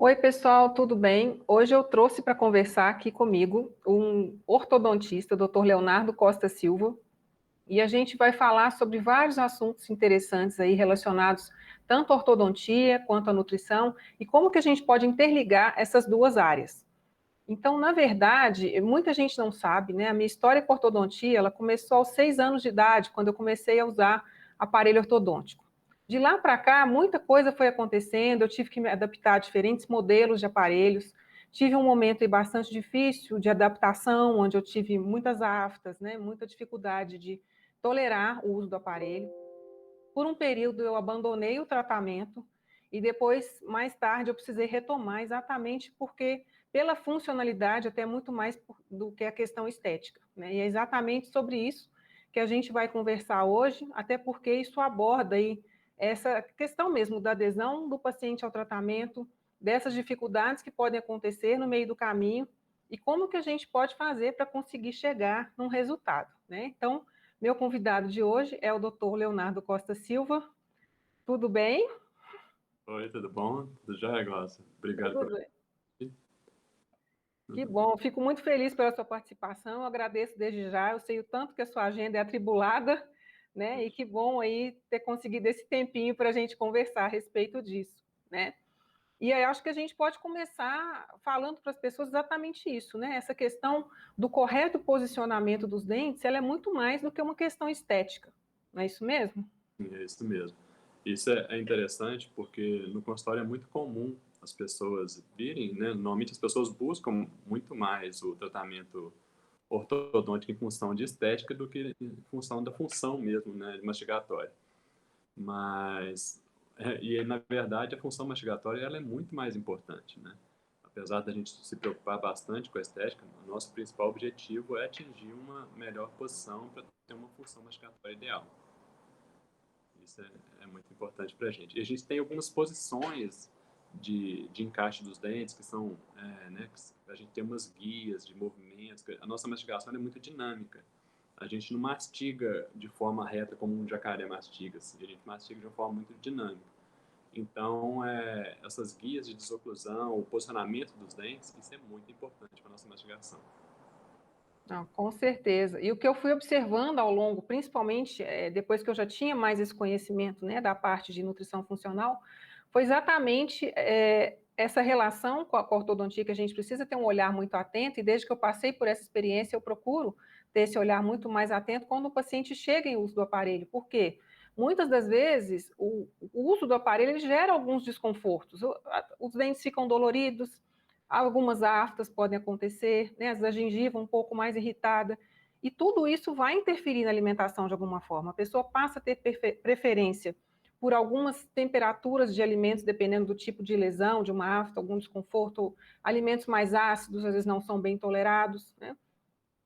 Oi, pessoal, tudo bem? Hoje eu trouxe para conversar aqui comigo um ortodontista, o Dr. Leonardo Costa Silva, e a gente vai falar sobre vários assuntos interessantes aí relacionados tanto à ortodontia quanto à nutrição e como que a gente pode interligar essas duas áreas. Então, na verdade, muita gente não sabe, né? A minha história com ortodontia, ela começou aos 6 anos de idade, quando eu comecei a usar aparelho ortodôntico. De lá para cá, muita coisa foi acontecendo, eu tive que me adaptar a diferentes modelos de aparelhos. Tive um momento aí bastante difícil de adaptação, onde eu tive muitas aftas, né? Muita dificuldade de tolerar o uso do aparelho. Por um período eu abandonei o tratamento e depois, mais tarde, eu precisei retomar exatamente porque, pela funcionalidade, até muito mais do que a questão estética, né? E é exatamente sobre isso que a gente vai conversar hoje, até porque isso aborda aí essa questão mesmo da adesão do paciente ao tratamento, dessas dificuldades que podem acontecer no meio do caminho e como que a gente pode fazer para conseguir chegar num resultado, né? Então, meu convidado de hoje é o Dr. Leonardo Costa Silva. Tudo bem? Oi, tudo bom? Tudo jóia, Glaucia? Obrigado Tudo por bem. vir. Que bom, fico muito feliz pela sua participação, eu agradeço desde já, eu sei o tanto que a sua agenda é atribulada, né? E que bom aí ter conseguido esse tempinho para a gente conversar a respeito disso, né? E aí acho que a gente pode começar falando para as pessoas exatamente isso, né? Essa questão do correto posicionamento dos dentes, ela é muito mais do que uma questão estética, não é isso mesmo? É isso mesmo. Isso é interessante porque no consultório é muito comum as pessoas virem, né? Normalmente as pessoas buscam muito mais o tratamento ortodôntico em função de estética do que em função da função mesmo, né, mastigatória. Mas, e na verdade a função mastigatória ela é muito mais importante, né? Apesar da gente se preocupar bastante com a estética, o nosso principal objetivo é atingir uma melhor posição para ter uma função mastigatória ideal. Isso é muito importante para a gente. E a gente tem algumas posições de encaixe dos dentes que são, né, a gente tem umas guias de movimentos. A nossa mastigação é muito dinâmica. A gente não mastiga de forma reta como um jacaré mastiga, assim. A gente mastiga de uma forma muito dinâmica. Então, essas guias de desoclusão, o posicionamento dos dentes, isso é muito importante para a nossa mastigação. Não, com certeza. E o que eu fui observando ao longo, principalmente depois que eu já tinha mais esse conhecimento, né, da parte de nutrição funcional, foi exatamente essa relação com a ortodontia, que a gente precisa ter um olhar muito atento, e desde que eu passei por essa experiência, eu procuro ter esse olhar muito mais atento quando o paciente chega em uso do aparelho. Por quê? Muitas das vezes, o uso do aparelho ele gera alguns desconfortos. Os dentes ficam doloridos, algumas aftas podem acontecer, né? Às vezes a gengiva um pouco mais irritada, e tudo isso vai interferir na alimentação de alguma forma. A pessoa passa a ter preferência por algumas temperaturas de alimentos, dependendo do tipo de lesão, de uma afta, algum desconforto, alimentos mais ácidos às vezes não são bem tolerados, né?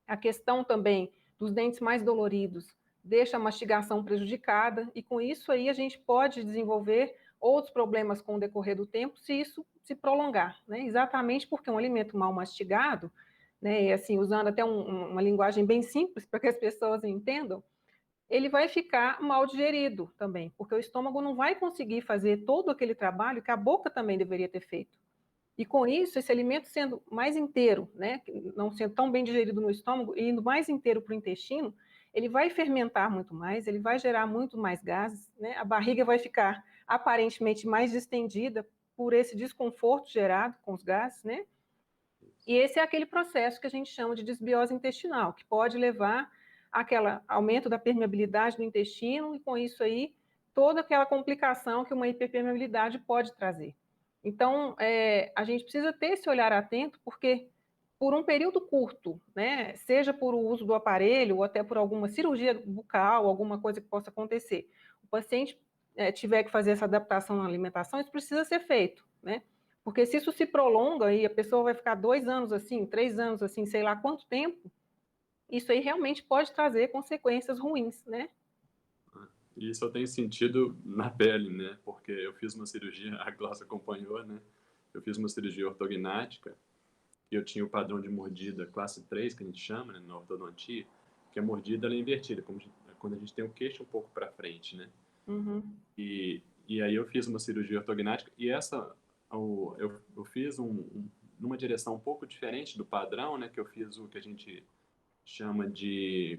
A questão também dos dentes mais doloridos deixa a mastigação prejudicada, e com isso aí a gente pode desenvolver outros problemas com o decorrer do tempo se isso se prolongar, né? Exatamente porque um alimento mal mastigado, né, e assim, usando até uma linguagem bem simples para que as pessoas entendam, ele vai ficar mal digerido também, porque o estômago não vai conseguir fazer todo aquele trabalho que a boca também deveria ter feito. E com isso, esse alimento sendo mais inteiro, né, não sendo tão bem digerido no estômago e indo mais inteiro para o intestino, ele vai fermentar muito mais, ele vai gerar muito mais gases, né, a barriga vai ficar aparentemente mais distendida por esse desconforto gerado com os gases, né? E esse é aquele processo que a gente chama de desbiose intestinal, que pode levar àquele aumento da permeabilidade do intestino e, com isso aí, toda aquela complicação que uma hiperpermeabilidade pode trazer. Então, a gente precisa ter esse olhar atento, porque por um período curto, né, seja por o uso do aparelho ou até por alguma cirurgia bucal, alguma coisa que possa acontecer, o paciente tiver que fazer essa adaptação na alimentação, isso precisa ser feito, né? Porque se isso se prolonga e a pessoa vai ficar 2 anos assim, 3 anos assim, sei lá quanto tempo, isso aí realmente pode trazer consequências ruins, né? E isso eu tenho sentido na pele, né? Porque eu fiz uma cirurgia, a Glaucia acompanhou, né? Eu fiz uma cirurgia ortognática e eu tinha o padrão de mordida classe 3 que a gente chama, né, na ortodontia, que a mordida ela é invertida, quando a gente tem o queixo um pouco para frente, né? Uhum. E aí eu fiz uma cirurgia ortognática e eu fiz numa direção um pouco diferente do padrão, né, que eu fiz o que a gente chama de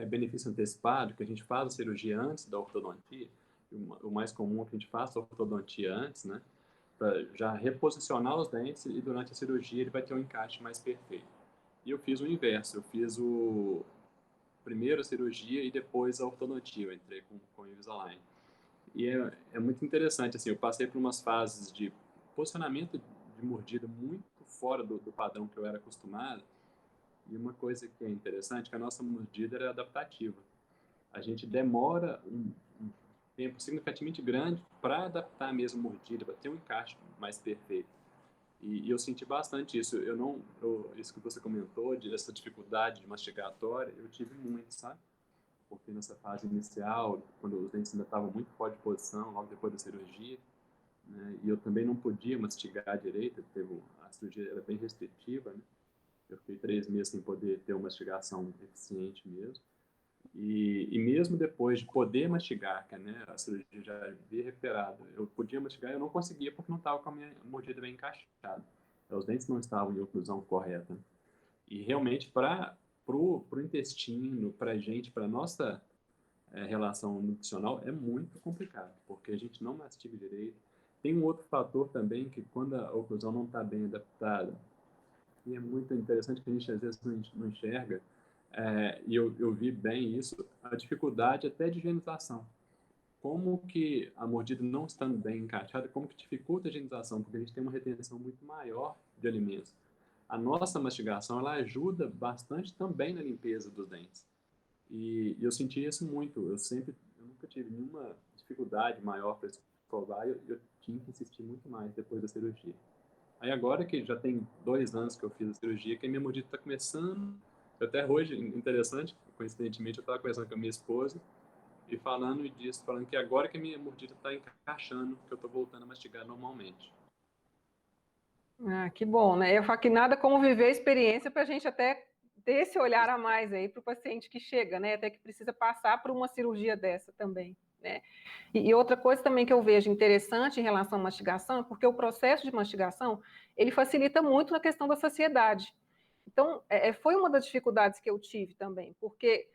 benefício antecipado, que a gente faz a cirurgia antes da ortodontia. O mais comum é que a gente faça a ortodontia antes, né, para já reposicionar os dentes, e durante a cirurgia ele vai ter um encaixe mais perfeito. E eu fiz o inverso, eu fiz primeiro a cirurgia e depois a ortodontia, eu entrei com o Invisalign. E é muito interessante, assim, eu passei por umas fases de posicionamento de mordida muito fora do padrão que eu era acostumado, e uma coisa que é interessante é que a nossa mordida era adaptativa. A gente demora um tempo significativamente grande para adaptar a mesma mordida, para ter um encaixe mais perfeito. E eu senti bastante isso. Isso que você comentou, essa dificuldade de mastigatória, eu tive muito, sabe? Porque nessa fase inicial, quando os dentes ainda estavam muito fora de posição, logo depois da cirurgia, né? E eu também não podia mastigar direito, a cirurgia era bem restritiva, né? Eu fiquei 3 meses sem poder ter uma mastigação eficiente mesmo. E mesmo depois de poder mastigar, que né, a cirurgia já havia recuperado, eu podia mastigar, eu não conseguia porque não estava com a minha mordida bem encaixada. Os dentes não estavam em oclusão correta. E realmente, para o intestino, para a gente, para a nossa relação nutricional, é muito complicado, porque a gente não mastiga direito. Tem um outro fator também, que quando a oclusão não está bem adaptada, e é muito interessante que a gente às vezes não enxerga, e eu vi bem isso, a dificuldade até de higienização. Como que a mordida não estando bem encaixada, como que dificulta a higienização? Porque a gente tem uma retenção muito maior de alimentos. A nossa mastigação, ela ajuda bastante também na limpeza dos dentes. E eu senti isso muito. Eu nunca tive nenhuma dificuldade maior para escovar, eu tinha que insistir muito mais depois da cirurgia. Aí agora que já tem 2 anos que eu fiz a cirurgia, que a minha mordida está começando. Até hoje, interessante, coincidentemente, eu estava conversando com a minha esposa e falando disso, falando que agora que a minha mordida está encaixando, que eu estou voltando a mastigar normalmente. Ah, que bom, né? Eu falo que nada como viver a experiência para a gente até ter esse olhar a mais aí para o paciente que chega, né? Até que precisa passar por uma cirurgia dessa também, né? E outra coisa também que eu vejo interessante em relação à mastigação é porque o processo de mastigação, ele facilita muito na questão da saciedade. Então, foi uma das dificuldades que eu tive também, porque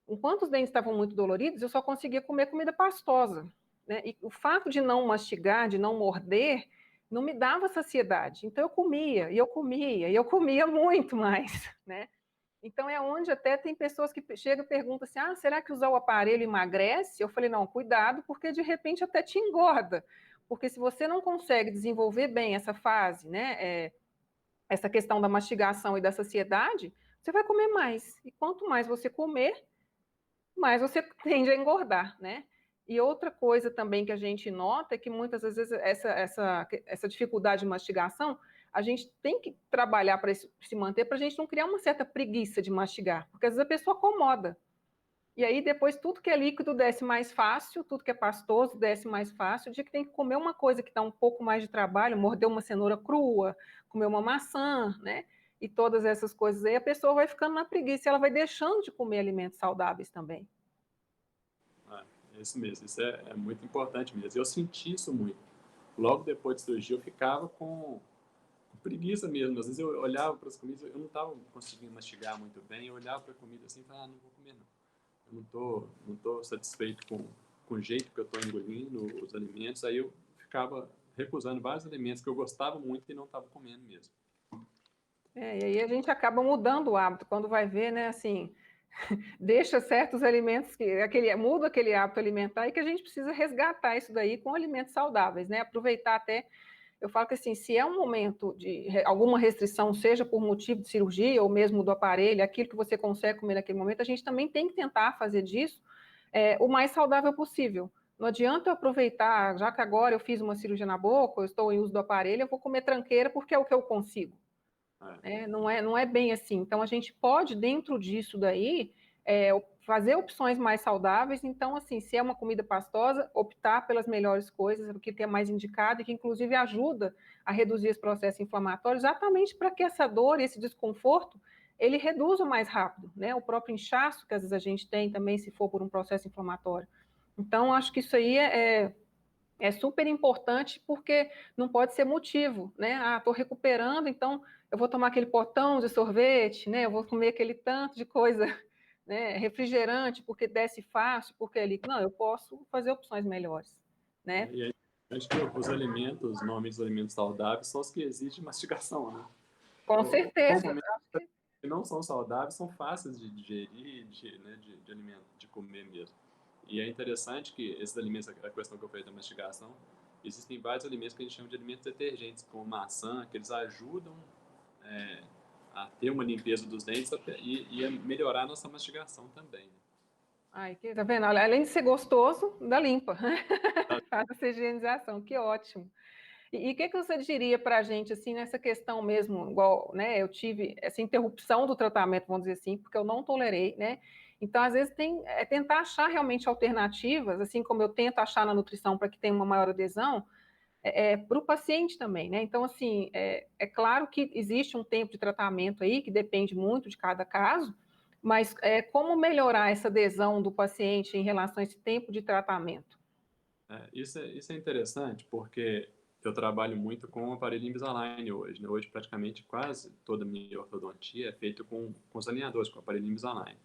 enquanto os dentes estavam muito doloridos, eu só conseguia comer comida pastosa, né? E o fato de não mastigar, de não morder, não me dava saciedade. Então eu comia, e eu comia, e eu comia muito mais, né? Então é onde até tem pessoas que chegam e perguntam assim, será que usar o aparelho emagrece? Eu falei, não, cuidado, porque de repente até te engorda. Porque se você não consegue desenvolver bem essa fase, né, essa questão da mastigação e da saciedade, você vai comer mais. E quanto mais você comer, mais você tende a engordar, né? E outra coisa também que a gente nota é que muitas vezes essa dificuldade de mastigação, a gente tem que trabalhar para se manter, para a gente não criar uma certa preguiça de mastigar, porque às vezes a pessoa acomoda. E aí depois tudo que é líquido desce mais fácil, tudo que é pastoso desce mais fácil, o dia que tem que comer uma coisa que dá um pouco mais de trabalho, morder uma cenoura crua, comer uma maçã, né? E todas essas coisas aí, a pessoa vai ficando na preguiça, ela vai deixando de comer alimentos saudáveis também. É isso mesmo, isso é muito importante mesmo. Eu senti isso muito. Logo depois da cirurgia, eu ficava com preguiça mesmo. Às vezes eu olhava para as comidas, eu não estava conseguindo mastigar muito bem, eu olhava para a comida assim e falava, não vou comer não. Eu não tô satisfeito com o jeito que eu estou engolindo os alimentos, aí eu ficava recusando vários alimentos que eu gostava muito e não estava comendo mesmo. E aí a gente acaba mudando o hábito, quando vai ver, né, assim, deixa certos alimentos, muda aquele hábito alimentar e que a gente precisa resgatar isso daí com alimentos saudáveis, né, aproveitar até, eu falo que assim, se é um momento de alguma restrição, seja por motivo de cirurgia ou mesmo do aparelho, aquilo que você consegue comer naquele momento, a gente também tem que tentar fazer disso o mais saudável possível. Não adianta eu aproveitar, já que agora eu fiz uma cirurgia na boca, eu estou em uso do aparelho, eu vou comer tranqueira porque é o que eu consigo. Não é bem assim. Então, a gente pode, dentro disso daí, fazer opções mais saudáveis. Então, assim, se é uma comida pastosa, optar pelas melhores coisas, o que é mais indicado e que, inclusive, ajuda a reduzir esse processo inflamatório, exatamente para que essa dor e esse desconforto, ele reduza mais rápido, né? O próprio inchaço que, às vezes, a gente tem também, se for por um processo inflamatório. Então, acho que isso aí é super importante porque não pode ser motivo, né? Ah, estou recuperando, então eu vou tomar aquele potão de sorvete, né? Eu vou comer aquele tanto de coisa, né? Refrigerante, porque desce fácil, porque ali. Não, eu posso fazer opções melhores, né? E aí, acho que os alimentos, normalmente os alimentos saudáveis, são os que exigem mastigação, né? Com certeza. Comumente, que não são saudáveis, são fáceis de digerir, né, de alimento, de comer mesmo. E é interessante que esses alimentos, a questão que eu falei da mastigação, existem vários alimentos que a gente chama de alimentos detergentes, como maçã, que eles ajudam é, a ter uma limpeza dos dentes e a melhorar a nossa mastigação também. Ai, tá vendo? Além de ser gostoso, dá limpa. Né? Faz essa higienização, que ótimo. E o que você diria para a gente, assim, nessa questão mesmo, igual, né, eu tive essa interrupção do tratamento, vamos dizer assim, porque eu não tolerei, né, então, às vezes, tentar achar realmente alternativas, assim como eu tento achar na nutrição para que tenha uma maior adesão, para o paciente também, né, então, assim, é claro que existe um tempo de tratamento aí, que depende muito de cada caso, mas como melhorar essa adesão do paciente em relação a esse tempo de tratamento? Isso é interessante porque eu trabalho muito com o aparelho Invisalign hoje. Né? Hoje, praticamente, quase toda a minha ortodontia é feita com os alinhadores, com o aparelho Invisalign.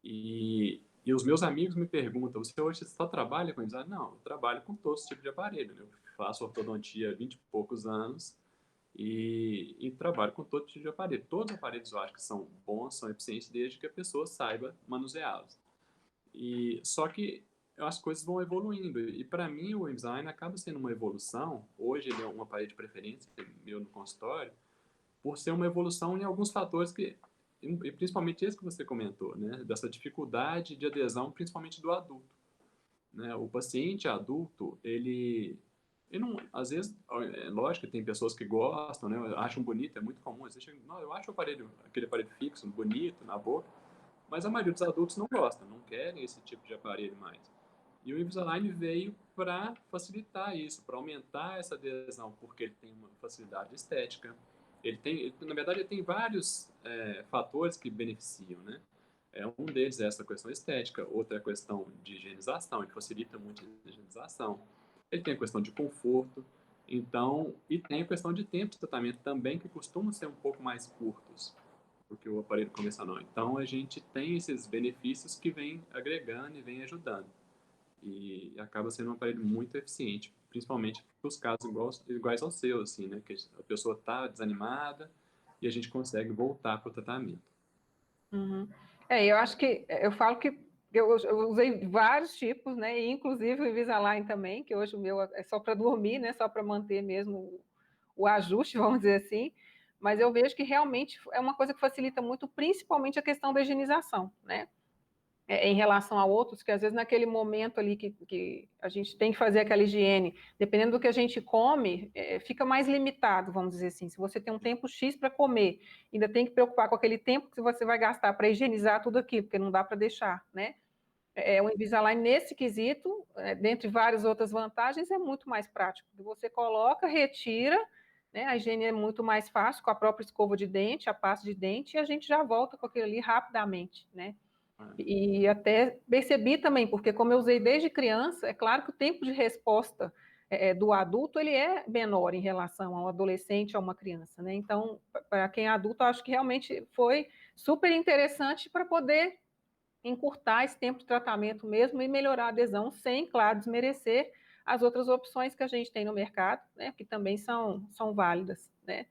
E os meus amigos me perguntam, você hoje só trabalha com Invisalign? Não, eu trabalho com todos os tipos de aparelho. Né? Eu faço ortodontia há 20 e poucos anos e trabalho com todo tipo de aparelho. Todos os aparelhos eu acho que são bons, são eficientes, desde que a pessoa saiba manuseá-los. Só que as coisas vão evoluindo. E para mim o Invisalign acaba sendo uma evolução. Hoje ele é um aparelho de preferência meu no consultório, por ser uma evolução em alguns fatores e principalmente esse que você comentou, né, dessa dificuldade de adesão, principalmente do adulto, né? O paciente adulto, ele não, às vezes, é lógico que tem pessoas que gostam, né, acham bonito, é muito comum. Você chega, não, eu acho aquele aparelho fixo, bonito, na boca, mas a maioria dos adultos não gosta, não querem esse tipo de aparelho mais. E o Invisalign veio para facilitar isso, para aumentar essa adesão, porque ele tem uma facilidade estética. Na verdade, ele tem vários fatores que beneficiam, né? Um deles é essa questão estética, outra é a questão de higienização, ele facilita muito a higienização. Ele tem a questão de conforto, então, e tem a questão de tempo de tratamento também, que costumam ser um pouco mais curtos do que o aparelho convencional. Então, a gente tem esses benefícios que vêm agregando e vêm ajudando. E acaba sendo um aparelho muito eficiente, principalmente para os casos iguais ao seu, assim, né? Que a pessoa está desanimada e a gente consegue voltar para o tratamento. Uhum. Eu acho que eu falo que eu usei vários tipos, né? E inclusive o Invisalign também, que hoje o meu é só para dormir, né? Só para manter mesmo o ajuste, vamos dizer assim. Mas eu vejo que realmente é uma coisa que facilita muito, principalmente a questão da higienização, né? Em relação a outros, que às vezes naquele momento ali que a gente tem que fazer aquela higiene, dependendo do que a gente come, fica mais limitado, vamos dizer assim. Se você tem um tempo X para comer, ainda tem que preocupar com aquele tempo que você vai gastar para higienizar tudo aquilo, porque não dá para deixar, né? O Invisalign, nesse quesito, dentre várias outras vantagens, é muito mais prático. Você coloca, retira, né? A higiene é muito mais fácil, com a própria escova de dente, a pasta de dente, e a gente já volta com aquilo ali rapidamente, né? E até percebi também, porque como eu usei desde criança, é claro que o tempo de resposta do adulto ele é menor em relação ao adolescente, a uma criança, né? Então, para quem é adulto, eu acho que realmente foi super interessante para poder encurtar esse tempo de tratamento mesmo e melhorar a adesão, sem, claro, desmerecer as outras opções que a gente tem no mercado, né? Que também são válidas, né?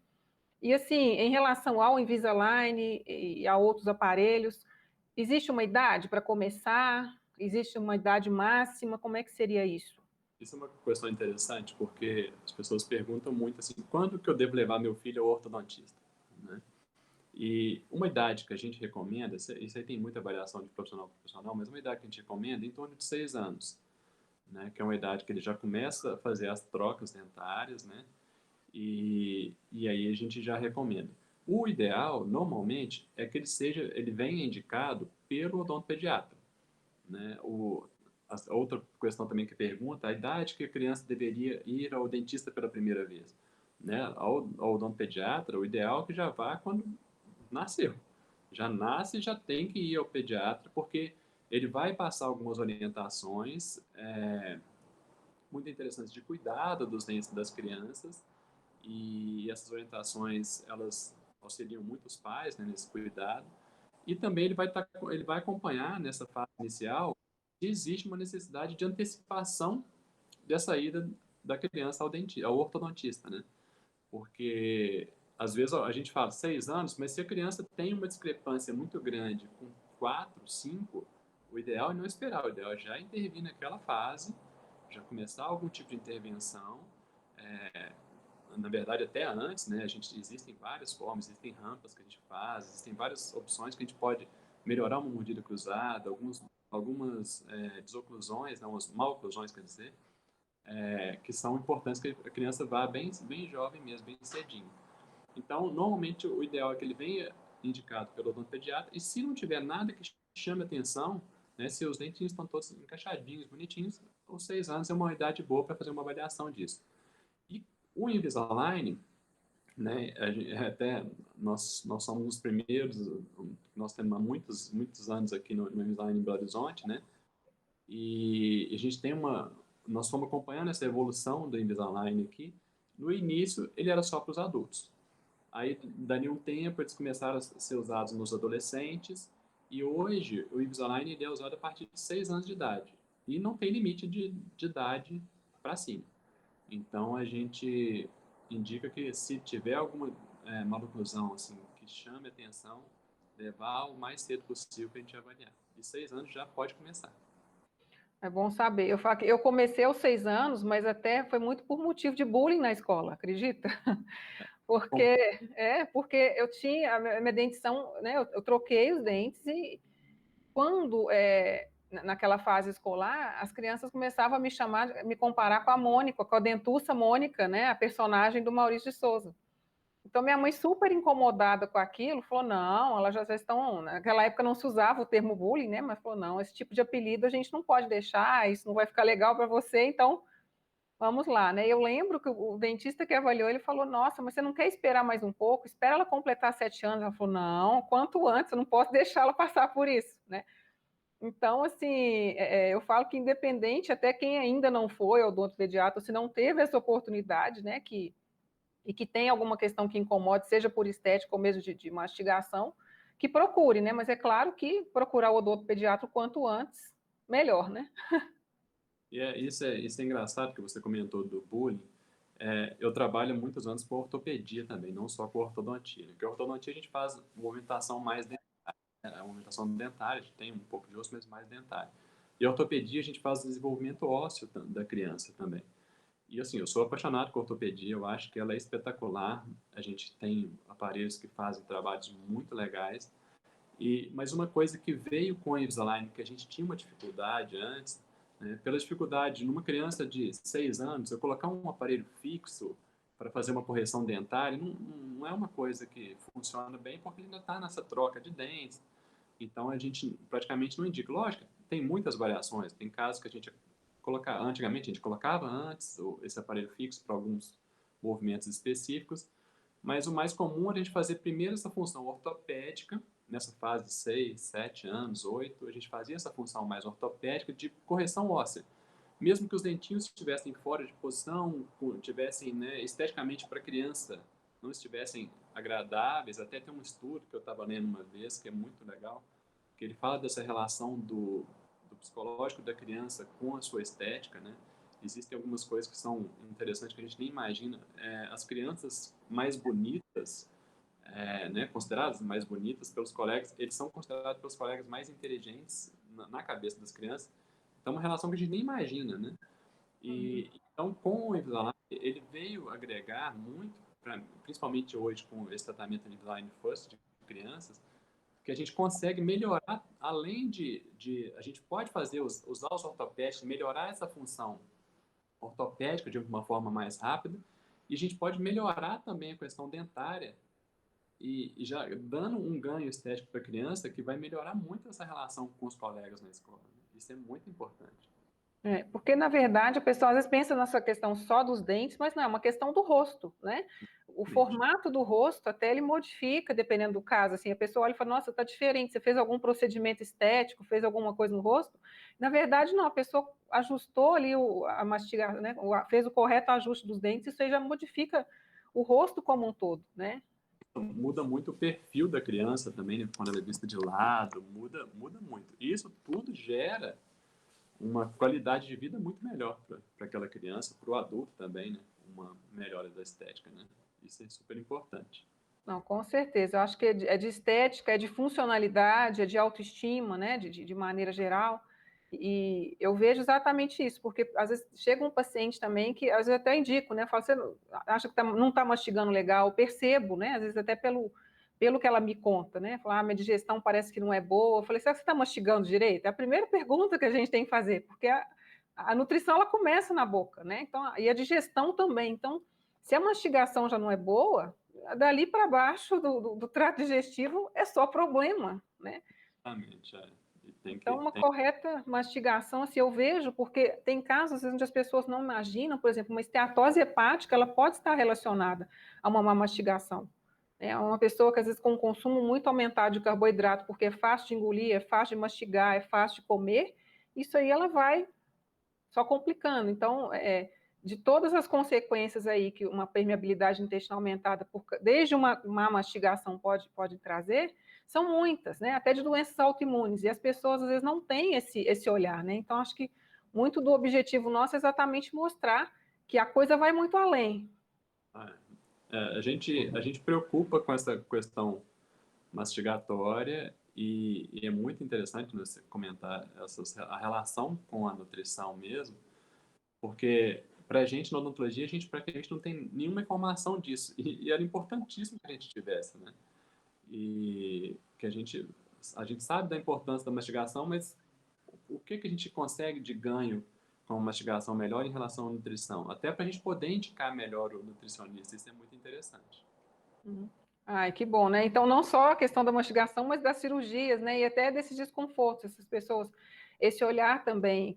E assim, em relação ao Invisalign e a outros aparelhos, existe uma idade para começar? Existe uma idade máxima? Como é que seria isso? Isso é uma questão interessante, porque as pessoas perguntam muito assim, quando que eu devo levar meu filho ao ortodontista? Né? E uma idade que a gente recomenda, isso aí tem muita variação de profissional para profissional, mas uma idade que a gente recomenda é em torno de 6 anos, né? Que é uma idade que ele já começa a fazer as trocas dentárias, né? E aí a gente já recomenda. O ideal, normalmente, é que ele venha indicado pelo odontopediatra, né? A outra questão também que pergunta, a idade que a criança deveria ir ao dentista pela primeira vez, né? Ao odontopediatra, o ideal é que já vá quando nasceu. Já nasce, já tem que ir ao pediatra, porque ele vai passar algumas orientações muito interessantes de cuidado dos dentes das crianças, e essas orientações, elas auxiliam muito os pais, né, nesse cuidado. E também ele vai acompanhar nessa fase inicial se existe uma necessidade de antecipação dessa ida da criança ao ortodontista, né? Porque às vezes a gente fala 6 anos, mas se a criança tem uma discrepância muito grande com 4, 5, o ideal é não esperar, o ideal é já intervir naquela fase, já começar algum tipo de intervenção, é, na verdade até antes, né? Existem várias formas, existem rampas que a gente faz, existem várias opções que a gente pode melhorar uma mordida cruzada, algumas desoclusões, não, as maloclusões, quer dizer, que são importantes que a criança vá bem jovem mesmo, bem cedinho. Então, normalmente, o ideal é que ele venha indicado pelo odontopediatra, e se não tiver nada que chame atenção, né, se os dentinhos estão todos encaixadinhos, bonitinhos, os 6 anos é uma idade boa para fazer uma avaliação disso. E o Invisalign, né, até nós somos os primeiros, nós temos há muitos anos aqui no Invisalign em Belo Horizonte, né, e a gente nós fomos acompanhando essa evolução do Invisalign aqui. No início, ele era só para os adultos. Aí, dali um tempo, eles começaram a ser usados nos adolescentes, e hoje o Invisalign ele é usado a partir de 6 anos de idade. E não tem limite de idade para cima. Então, a gente indica que se tiver alguma maloclusão assim, que chame atenção, levar o mais cedo possível para a gente avaliar. E 6 anos já pode começar. É bom saber. Eu falo que eu comecei aos 6 anos, mas até foi muito por motivo de bullying na escola, acredita? Bom, Porque eu tinha a minha dentição, né? Eu troquei os dentes e quando naquela fase escolar, as crianças começavam a me comparar com a Mônica, com a dentuça Mônica, né? A personagem do Maurício de Souza. Então, minha mãe, super incomodada com aquilo, falou: não, elas já estão. Naquela época não se usava o termo bullying, né? Mas falou: não, esse tipo de apelido a gente não pode deixar, isso não vai ficar legal para você, então vamos lá, né? Eu lembro que o dentista que avaliou, ele falou: nossa, mas você não quer esperar mais um pouco? Espera ela completar 7 anos. Ela falou: não, quanto antes, eu não posso deixar ela passar por isso, né? Então, assim, eu falo que independente, até quem ainda não foi ao odontopediatra, se não teve essa oportunidade, né, e que tem alguma questão que incomode, seja por estética ou mesmo de mastigação, que procure, né? Mas é claro que procurar o odontopediatra o quanto antes, melhor, né? Isso é engraçado que você comentou do bullying. Eu trabalho há muitos anos com ortopedia também, não só com ortodontia. Porque a ortodontia a gente faz movimentação mais dentária, a movimentação dentária, a gente tem um pouco de osso, mas mais dentária. E a ortopedia a gente faz desenvolvimento ósseo da criança também. E assim, eu sou apaixonado por ortopedia, eu acho que ela é espetacular. A gente tem aparelhos que fazem trabalhos muito legais. Mas uma coisa que veio com a Invisalign, que a gente tinha uma dificuldade antes, né, pela dificuldade numa criança de 6 anos, eu colocar um aparelho fixo para fazer uma correção dentária, não é uma coisa que funciona bem, porque ainda está nessa troca de dentes. Então, a gente praticamente não indica. Lógico, tem muitas variações. Tem casos que a gente antigamente a gente colocava antes esse aparelho fixo para alguns movimentos específicos, mas o mais comum é a gente fazer primeiro essa função ortopédica, nessa fase de 6, 7 anos, 8, a gente fazia essa função mais ortopédica de correção óssea. Mesmo que os dentinhos estivessem fora de posição, tivessem, né, esteticamente para a criança, não estivessem agradáveis, até tem um estudo que eu estava lendo uma vez, que é muito legal, que ele fala dessa relação do psicológico da criança com a sua estética, né? Existem algumas coisas que são interessantes que a gente nem imagina. As crianças mais bonitas, né, consideradas mais bonitas pelos colegas, eles são considerados pelos colegas mais inteligentes na cabeça das crianças. Então, é uma relação que a gente nem imagina, né? Então, com o Invisalign, ele veio agregar muito, principalmente hoje com esse tratamento Invisalign First de crianças, que a gente consegue melhorar, além a gente pode usar os ortopédicos, melhorar essa função ortopédica de uma forma mais rápida, e a gente pode melhorar também a questão dentária, e já dando um ganho estético para a criança que vai melhorar muito essa relação com os colegas na escola. Isso é muito importante. Porque, na verdade, o pessoal às vezes pensa nessa questão só dos dentes, mas não, é uma questão do rosto, né? o formato do rosto até ele modifica, dependendo do caso, assim, a pessoa olha e fala, nossa, tá diferente, você fez algum procedimento estético, fez alguma coisa no rosto? Na verdade, não, a pessoa ajustou ali a mastigação, né, fez o correto ajuste dos dentes, isso aí já modifica o rosto como um todo, né? Muda muito o perfil da criança também, né? Quando ela é vista de lado, muda muito. E isso tudo gera uma qualidade de vida muito melhor para aquela criança, para o adulto também, né? Uma melhora da estética, né? Isso é super importante. Não, com certeza. Eu acho que é de estética, é de funcionalidade, é de autoestima, né? De maneira geral. E eu vejo exatamente isso, porque às vezes chega um paciente também que às vezes até indico, né? Fala, você acha que não está mastigando legal? Eu percebo, né? Às vezes até pelo que ela me conta, né? Falar, minha digestão parece que não é boa. Eu falei, será que você está mastigando direito? É a primeira pergunta que a gente tem que fazer, porque a nutrição ela começa na boca, né? Então, e a digestão também. Então, se a mastigação já não é boa, dali para baixo do trato digestivo é só problema, né? Exatamente, é. E Então, uma correta mastigação, assim, eu vejo, porque tem casos onde as pessoas não imaginam, por exemplo, uma esteatose hepática, ela pode estar relacionada a uma má mastigação. É uma pessoa que, às vezes, com um consumo muito aumentado de carboidrato, porque é fácil de engolir, é fácil de mastigar, é fácil de comer, isso aí ela vai só complicando. Então, de todas as consequências aí que uma permeabilidade intestinal aumentada, desde uma má mastigação pode trazer, são muitas, né? Até de doenças autoimunes. E as pessoas, às vezes, não têm esse olhar, né? Então, acho que muito do objetivo nosso é exatamente mostrar que a coisa vai muito além. A gente preocupa com essa questão mastigatória e é muito interessante você comentar a relação com a nutrição mesmo, porque para a gente na odontologia a gente praticamente não tem nenhuma informação disso e era importantíssimo que a gente tivesse, né? E que a gente sabe da importância da mastigação, mas o que a gente consegue de ganho com uma mastigação melhor em relação à nutrição? Até para a gente poder indicar melhor o nutricionista, isso é muito interessante. Uhum. Ai, que bom, né? Então, não só a questão da mastigação, mas das cirurgias, né? E até desses desconfortos, essas pessoas. Esse olhar também,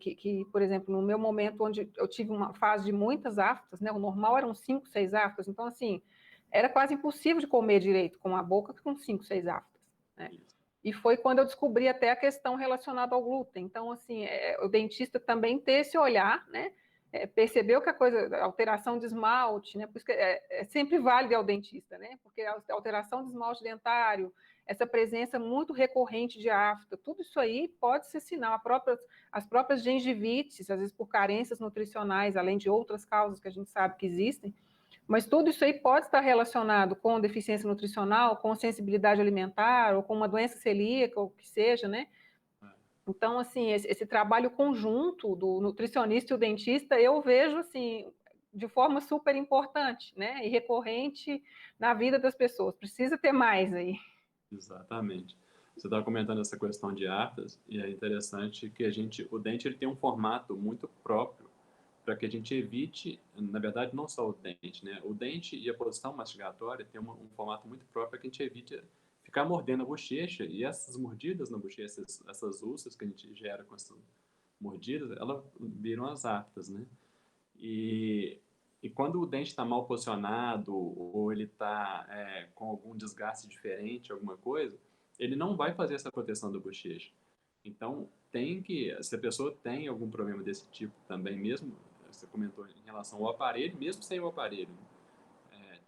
por exemplo, no meu momento, onde eu tive uma fase de muitas aftas, né? O normal eram 5, 6 aftas. Então, assim, era quase impossível de comer direito com a boca com 5, 6 aftas, né? Isso. E foi quando eu descobri até a questão relacionada ao glúten. Então, assim, o dentista também ter esse olhar, né? Percebeu que a alteração de esmalte, né? Por isso que é sempre válido ao dentista, né? Porque a alteração de esmalte dentário, essa presença muito recorrente de afta, tudo isso aí pode ser sinal. As próprias gengivites, às vezes por carências nutricionais, além de outras causas que a gente sabe que existem, mas tudo isso aí pode estar relacionado com deficiência nutricional, com sensibilidade alimentar, ou com uma doença celíaca, ou o que seja, né? Então, assim, esse trabalho conjunto do nutricionista e o dentista, eu vejo, assim, de forma super importante, né? E recorrente na vida das pessoas. Precisa ter mais aí. Exatamente. Você estava comentando essa questão de aftas e é interessante que o dente ele tem um formato muito próprio para que a gente evite, na verdade, não só o dente, né? O dente e a posição mastigatória tem um formato muito próprio para que a gente evite ficar mordendo a bochecha e essas mordidas na bochecha, essas úlceras que a gente gera com essas mordidas, elas viram as aftas, né? E, e quando o dente está mal posicionado ou ele está com algum desgaste diferente, alguma coisa, ele não vai fazer essa proteção da bochecha. Então, se a pessoa tem algum problema desse tipo também, mesmo, você comentou em relação ao aparelho, mesmo sem o aparelho,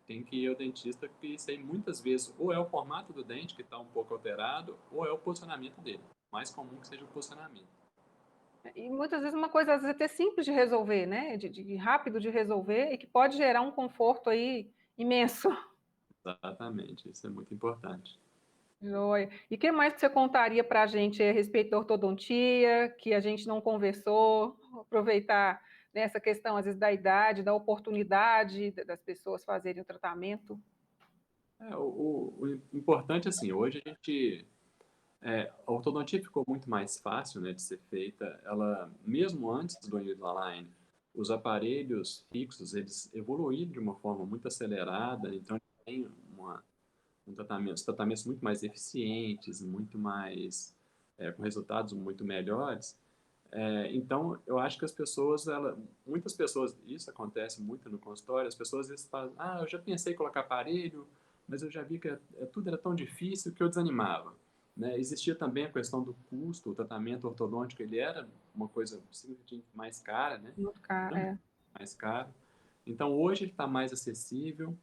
tem que ir ao dentista, porque isso aí muitas vezes ou é o formato do dente que está um pouco alterado, ou é o posicionamento dele. Mais comum que seja o posicionamento. E muitas vezes uma coisa, às vezes, até simples de resolver, né? De rápido de resolver e que pode gerar um conforto aí imenso. Exatamente, isso é muito importante. Joia. E o que mais que você contaria para a gente a respeito da ortodontia, que a gente não conversou? Aproveitar nessa questão, às vezes, da idade, da oportunidade das pessoas fazerem o tratamento. O importante, assim, hoje a ortodontia ficou muito mais fácil, né, de ser feita. Ela, mesmo antes do Invisalign, os aparelhos fixos, eles evoluíram de uma forma muito acelerada, então tem os tratamentos muito mais eficientes, muito mais, com resultados muito melhores. Então, eu acho que as pessoas, muitas pessoas, isso acontece muito no consultório, as pessoas às vezes falam, eu já pensei em colocar aparelho, mas eu já vi que tudo era tão difícil que eu desanimava. Né? Existia também a questão do custo, o tratamento ortodôntico, ele era uma coisa simplesmente mais cara, né? Muito caro, Era mais caro. Então, hoje ele está mais acessível,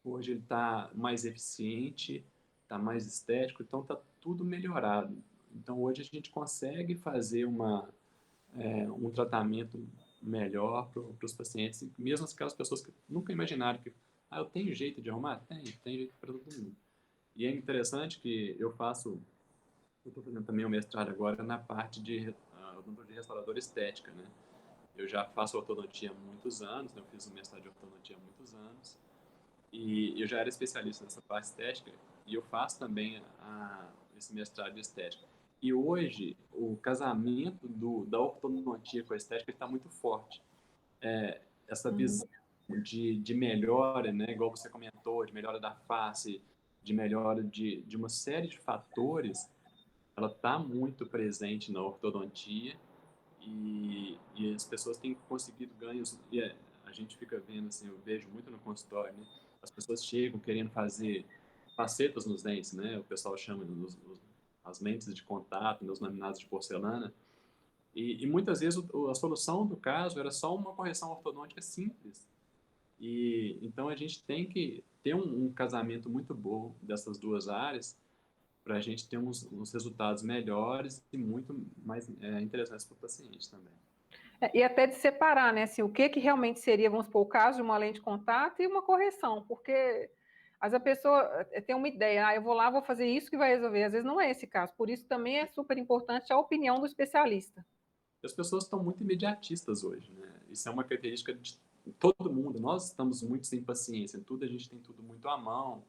hoje ele está mais eficiente, está mais estético, então está tudo melhorado. Então, hoje a gente consegue fazer um tratamento melhor para os pacientes, mesmo aquelas pessoas que nunca imaginaram que eu tenho jeito de arrumar? Tem jeito para todo mundo. E é interessante que eu estou fazendo também o mestrado agora na parte de odontologia restauradora estética, né? Eu já faço ortodontia há muitos anos, né? Eu fiz o mestrado de ortodontia há muitos anos, e eu já era especialista nessa parte estética, e eu faço também esse mestrado de estética. E hoje, o casamento da ortodontia com a estética está muito forte. Essa visão de melhora, né, igual você comentou, de melhora da face, de melhora de uma série de fatores, ela está muito presente na ortodontia e as pessoas têm conseguido ganhos. A gente fica vendo, assim, eu vejo muito no consultório, né, as pessoas chegam querendo fazer facetas nos dentes, né, o pessoal chama as lentes de contato, os laminados de porcelana, e muitas vezes a solução do caso era só uma correção ortodôntica simples. E então a gente tem que ter um casamento muito bom dessas duas áreas para a gente ter uns resultados melhores e muito mais interessantes para o paciente também. E até de separar, né, assim, o que realmente seria, vamos supor, o caso de uma lente de contato e uma correção, porque às vezes a pessoa tem uma ideia, eu vou lá, vou fazer isso que vai resolver, às vezes não é esse caso, por isso também é super importante a opinião do especialista. As pessoas estão muito imediatistas hoje, né? Isso é uma característica de todo mundo. Nós estamos muito sem paciência. Tudo a gente tem tudo muito à mão.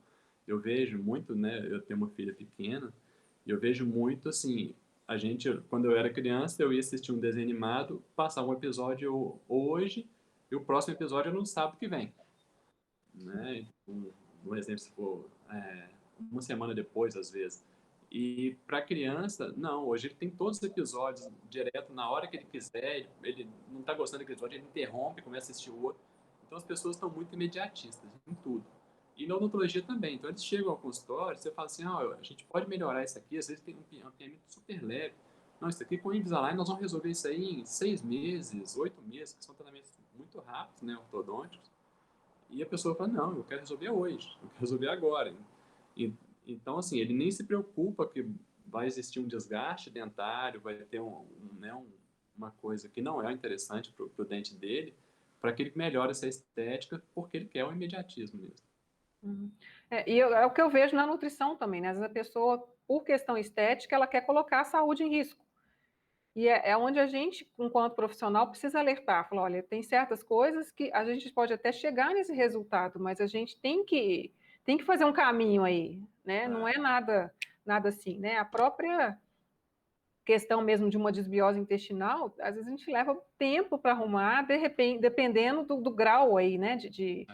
Eu vejo muito, né? Eu tenho uma filha pequena e eu vejo muito assim. A gente, quando eu era criança, eu ia assistir um desenho animado, passar um episódio hoje e o próximo episódio eu não sabe o que vem, né? Um exemplo, se for uma semana depois, às vezes. E para criança, não, hoje ele tem todos os episódios direto na hora que ele quiser, ele não está gostando daquele episódio, ele interrompe, começa a assistir o outro. Então as pessoas estão muito imediatistas em tudo. E na odontologia também. Então eles chegam ao consultório, você fala assim, a gente pode melhorar isso aqui, às vezes tem um ampliamento super leve. Não, isso aqui com o Invisalign nós vamos resolver isso aí em 6 meses, 8 meses, que são tratamentos muito rápidos, né, ortodônticos. E a pessoa fala, não, eu quero resolver hoje, eu quero resolver agora. E, então, assim, ele nem se preocupa que vai existir um desgaste dentário, vai ter uma coisa que não é interessante para o dente dele, para que ele melhore essa estética, porque ele quer o imediatismo mesmo. Uhum. É o que eu vejo na nutrição também, né? Às vezes a pessoa, por questão estética, ela quer colocar a saúde em risco. E é onde a gente, enquanto profissional, precisa alertar. Falar, olha, tem certas coisas que a gente pode até chegar nesse resultado, mas a gente tem que fazer um caminho aí, né? Não é nada assim, né? A própria questão mesmo de uma desbiose intestinal, às vezes a gente leva tempo para arrumar, de repente, dependendo do grau aí, né? De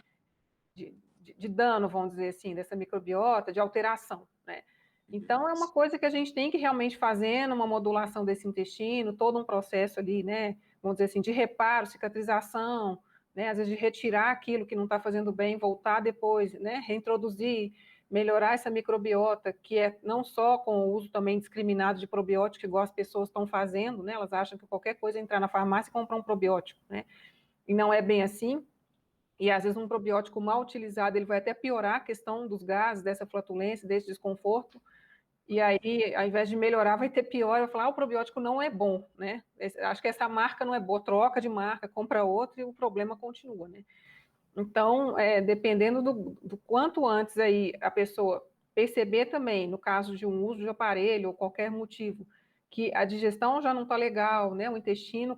dano, vamos dizer assim, dessa microbiota, de alteração, né? Então, é uma coisa que a gente tem que realmente fazer uma modulação desse intestino, todo um processo ali, né? Vamos dizer assim, de reparo, cicatrização, né? Às vezes de retirar aquilo que não está fazendo bem, voltar depois, né? Reintroduzir, melhorar essa microbiota, que é não só com o uso também discriminado de probiótico, igual as pessoas estão fazendo, né? Elas acham que qualquer coisa é entrar na farmácia e comprar um probiótico, né? E não é bem assim. E às vezes um probiótico mal utilizado, ele vai até piorar a questão dos gases, dessa flatulência, desse desconforto. E aí, ao invés de melhorar, vai ter pior. Vai falar, o probiótico não é bom, né? Acho que essa marca não é boa, troca de marca, compra outra e o problema continua, né? Então, dependendo do quanto antes aí a pessoa perceber também, no caso de um uso de aparelho ou qualquer motivo, que a digestão já não está legal, né? O intestino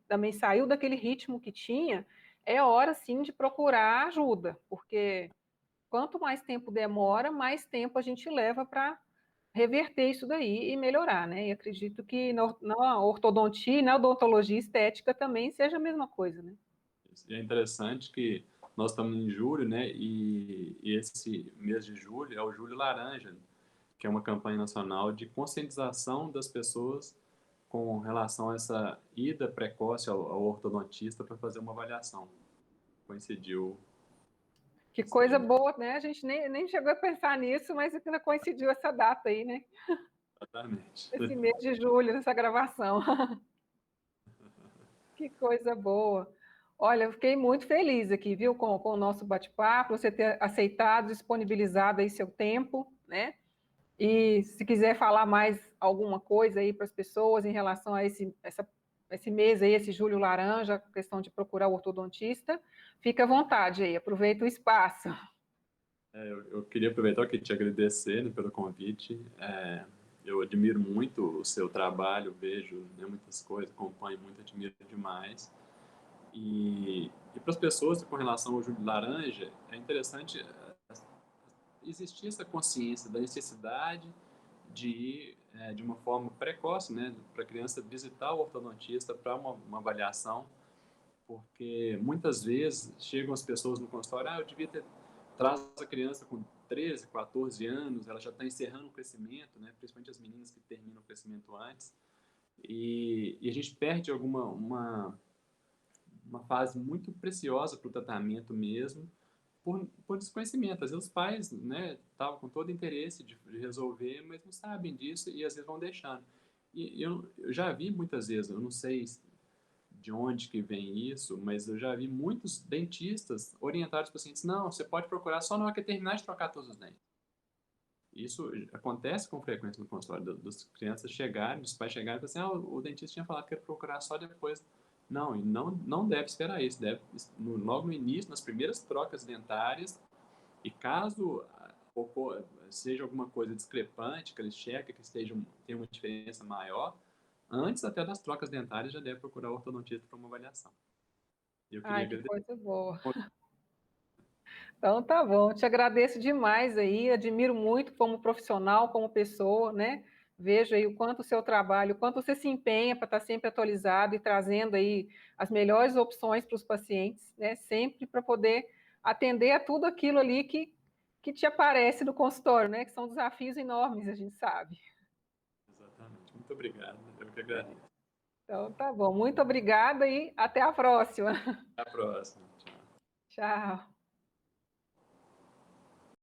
também saiu daquele ritmo que tinha, é hora sim de procurar ajuda, porque quanto mais tempo demora, mais tempo a gente leva para reverter isso daí e melhorar, né? E acredito que na ortodontia e na odontologia estética também seja a mesma coisa, né? E é interessante que nós estamos em julho, né? E esse mês de julho é o Julho Laranja, que é uma campanha nacional de conscientização das pessoas com relação a essa ida precoce ao ortodontista para fazer uma avaliação. Coincidiu. Que coisa boa, né? A gente nem chegou a pensar nisso, mas ainda coincidiu essa data aí, né? Exatamente. Esse mês de julho, nessa gravação. Que coisa boa. Olha, eu fiquei muito feliz aqui, viu, com o nosso bate-papo, você ter aceitado, disponibilizado aí seu tempo, né? E se quiser falar mais alguma coisa aí para as pessoas em relação a esse mês aí, esse julho laranja, questão de procurar o ortodontista, fica à vontade aí, aproveita o espaço. Eu queria aproveitar aqui e te agradecer, né, pelo convite. Eu admiro muito o seu trabalho, vejo, né, muitas coisas, acompanho muito, admiro demais. E para as pessoas com relação ao Júlio Laranja, é interessante existir essa consciência da necessidade de ir de uma forma precoce, né, para a criança visitar o ortodontista para uma avaliação, porque muitas vezes chegam as pessoas no consultório, eu devia ter traz a criança com 13, 14 anos, ela já está encerrando o crescimento, né, principalmente as meninas que terminam o crescimento antes, e a gente perde uma fase muito preciosa para o tratamento mesmo, por desconhecimento. Às vezes os pais, né, estavam com todo interesse de resolver, mas não sabem disso e às vezes vão deixando. E eu já vi muitas vezes, eu não sei de onde que vem isso, mas eu já vi muitos dentistas orientar os pacientes, não, você pode procurar só na hora que terminar de trocar todos os dentes. Isso acontece com frequência no consultório, das crianças chegarem, dos pais chegarem e falarem assim, o dentista tinha falado que ia procurar só depois. Não, e não deve esperar isso, deve, logo no início, nas primeiras trocas dentárias, e caso seja alguma coisa discrepante, que eles chequem que tenha uma diferença maior, antes até das trocas dentárias já deve procurar o ortodontista para uma avaliação. E eu queria Ai, que agradecer. coisa boa. Então, tá bom. Te agradeço demais aí, admiro muito como profissional, como pessoa, né? Vejo aí o quanto o seu trabalho, o quanto você se empenha para estar sempre atualizado e trazendo aí as melhores opções para os pacientes, né? Sempre para poder atender a tudo aquilo ali que te aparece no consultório, né? Que são desafios enormes, a gente sabe. Exatamente. Muito obrigado. Eu que agradeço. Então, tá bom. Muito obrigada e até a próxima. Até a próxima. Tchau. Tchau.